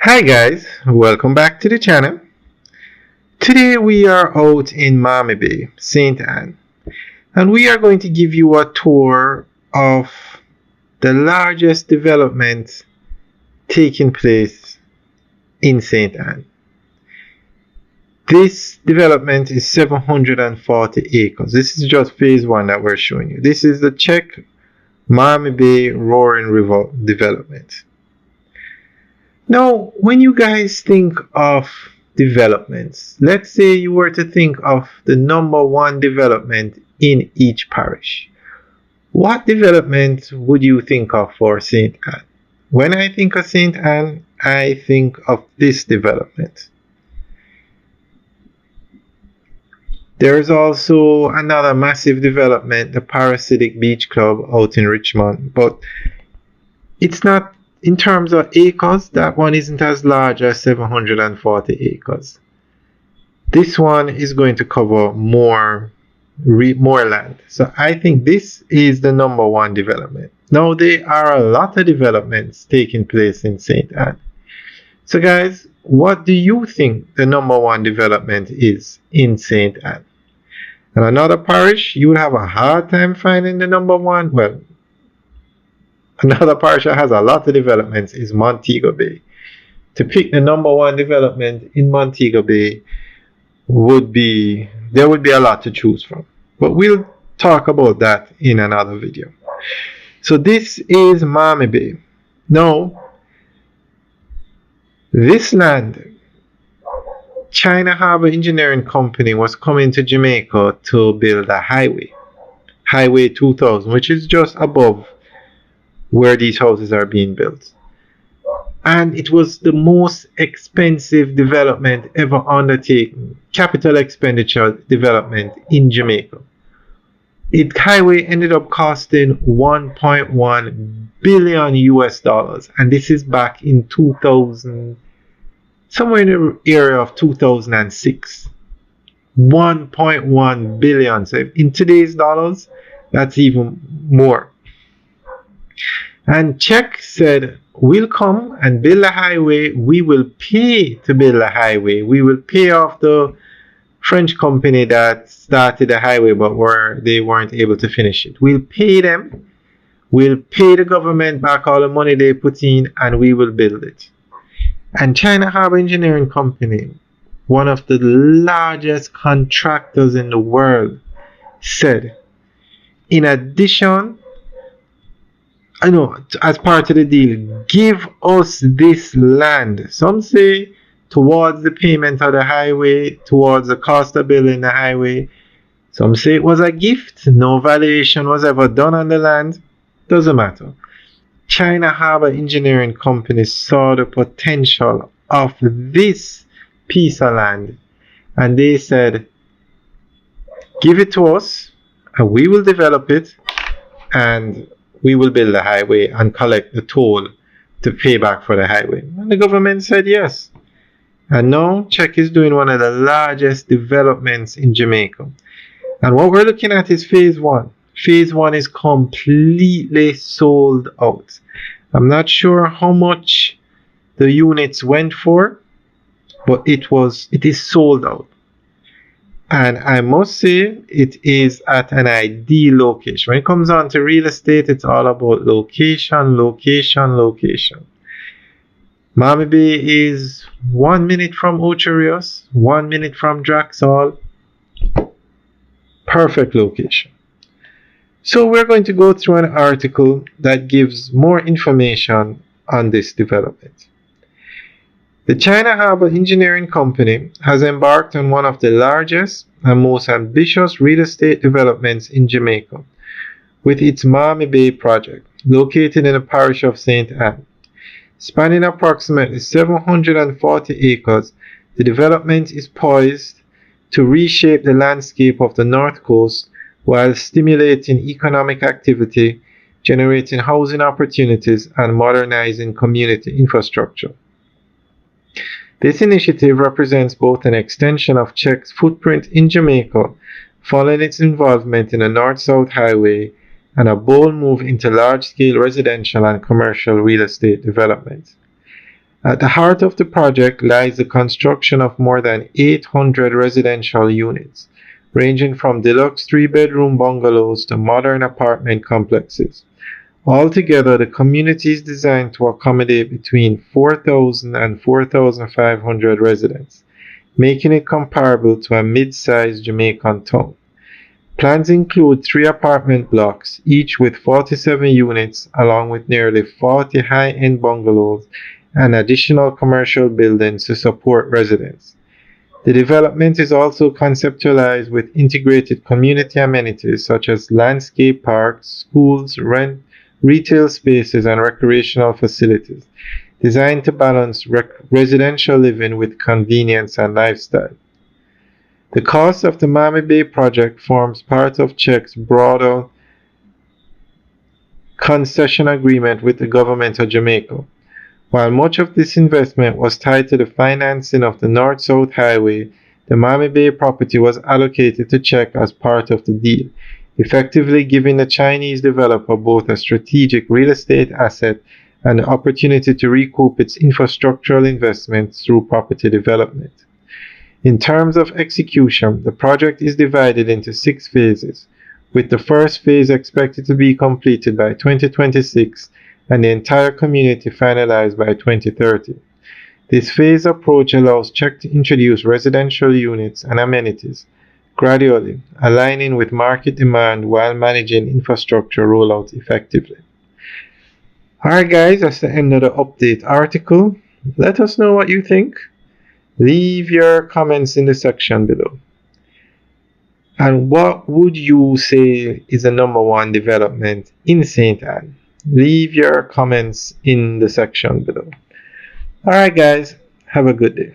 Hi guys, welcome back to the channel. Today we are out in Mammee Bay, St. Anne, and we are going to give you a tour of the largest development taking place in St. Anne. This development is 740 acres. This is just phase one that we're showing you. This is the CHEC Mammee Bay Roaring River development. Now, when you guys think of developments, let's say you were to think of the number one development in each parish. What development would you think of for St. Anne? When I think of St. Anne, I think of this development. There is also another massive development, the Parasitic Beach Club out in Richmond, but it's not. In terms of acres, that one isn't as large as 740 acres. This one is going to cover more land. So I think this is the number one development. Now there are a lot of developments taking place in St. Anne. So guys, what do you think the number one development is in St. Anne? And another parish, you would have a hard time finding the number one. Well, another parish that has a lot of developments is Montego Bay. To pick the number one development in Montego Bay there would be a lot to choose from. But we'll talk about that in another video. So this is Mammee Bay. Now, this land, China Harbour Engineering Company was coming to Jamaica to build a Highway 2000, which is just above where these houses are being built. And it was the most expensive development ever undertaken, capital expenditure development in Jamaica. Highway ended up costing 1.1 billion US dollars, and this is back in 2000, somewhere in the area of 2006. 1.1 billion. So in today's dollars, that's even more. And CHEC said, we'll come and build a highway. We will pay to build a highway. We will pay off the French company that started the highway, but they weren't able to finish it. We'll pay them. We'll pay the government back all the money they put in, and we will build it. And China Harbour Engineering Company, one of the largest contractors in the world, said, in addition, as part of the deal, give us this land. Some say towards the payment of the highway, towards the cost of building the highway. Some say it was a gift. No valuation was ever done on the land. Doesn't matter. China Harbour Engineering Company saw the potential of this piece of land, and they said, give it to us and we will develop it, and we will build the highway and collect the toll to pay back for the highway. And the government said yes. And now CHEC is doing one of the largest developments in Jamaica. And what we're looking at is phase one. Phase one is completely sold out. I'm not sure how much the units went for, but it is sold out. And I must say, it is at an ideal location. When it comes on to real estate, it's all about location, location, location. Mammee Bay is 1 minute from Ocho Rios, 1 minute from Draxall. Perfect location. So we're going to go through an article that gives more information on this development. The China Harbour Engineering Company has embarked on one of the largest and most ambitious real estate developments in Jamaica with its Mammee Bay project, located in the parish of St. Anne. Spanning approximately 740 acres, the development is poised to reshape the landscape of the North Coast while stimulating economic activity, generating housing opportunities, and modernizing community infrastructure. This initiative represents both an extension of CHEC's footprint in Jamaica following its involvement in the North-South Highway and a bold move into large-scale residential and commercial real estate development. At the heart of the project lies the construction of more than 800 residential units, ranging from deluxe three-bedroom bungalows to modern apartment complexes. Altogether, the community is designed to accommodate between 4,000 and 4,500 residents, making it comparable to a mid-sized Jamaican town. Plans include three apartment blocks, each with 47 units, along with nearly 40 high-end bungalows and additional commercial buildings to support residents. The development is also conceptualized with integrated community amenities such as landscape parks, schools, retail spaces, and recreational facilities, designed to balance residential living with convenience and lifestyle. The cost of the Mammee Bay project forms part of CHEC's broader concession agreement with the government of Jamaica. While much of this investment was tied to the financing of the North-South Highway, the Mammee Bay property was allocated to CHEC as part of the deal, effectively giving the Chinese developer both a strategic real estate asset and the opportunity to recoup its infrastructural investments through property development. In terms of execution, the project is divided into 6 phases, with the first phase expected to be completed by 2026 and the entire community finalized by 2030. This phased approach allows CHEC to introduce residential units and amenities gradually, aligning with market demand while managing infrastructure rollout effectively. Alright guys, that's the end of the update article. Let us know what you think. Leave your comments in the section below. And what would you say is the number one development in St. Anne? Leave your comments in the section below. Alright guys, have a good day.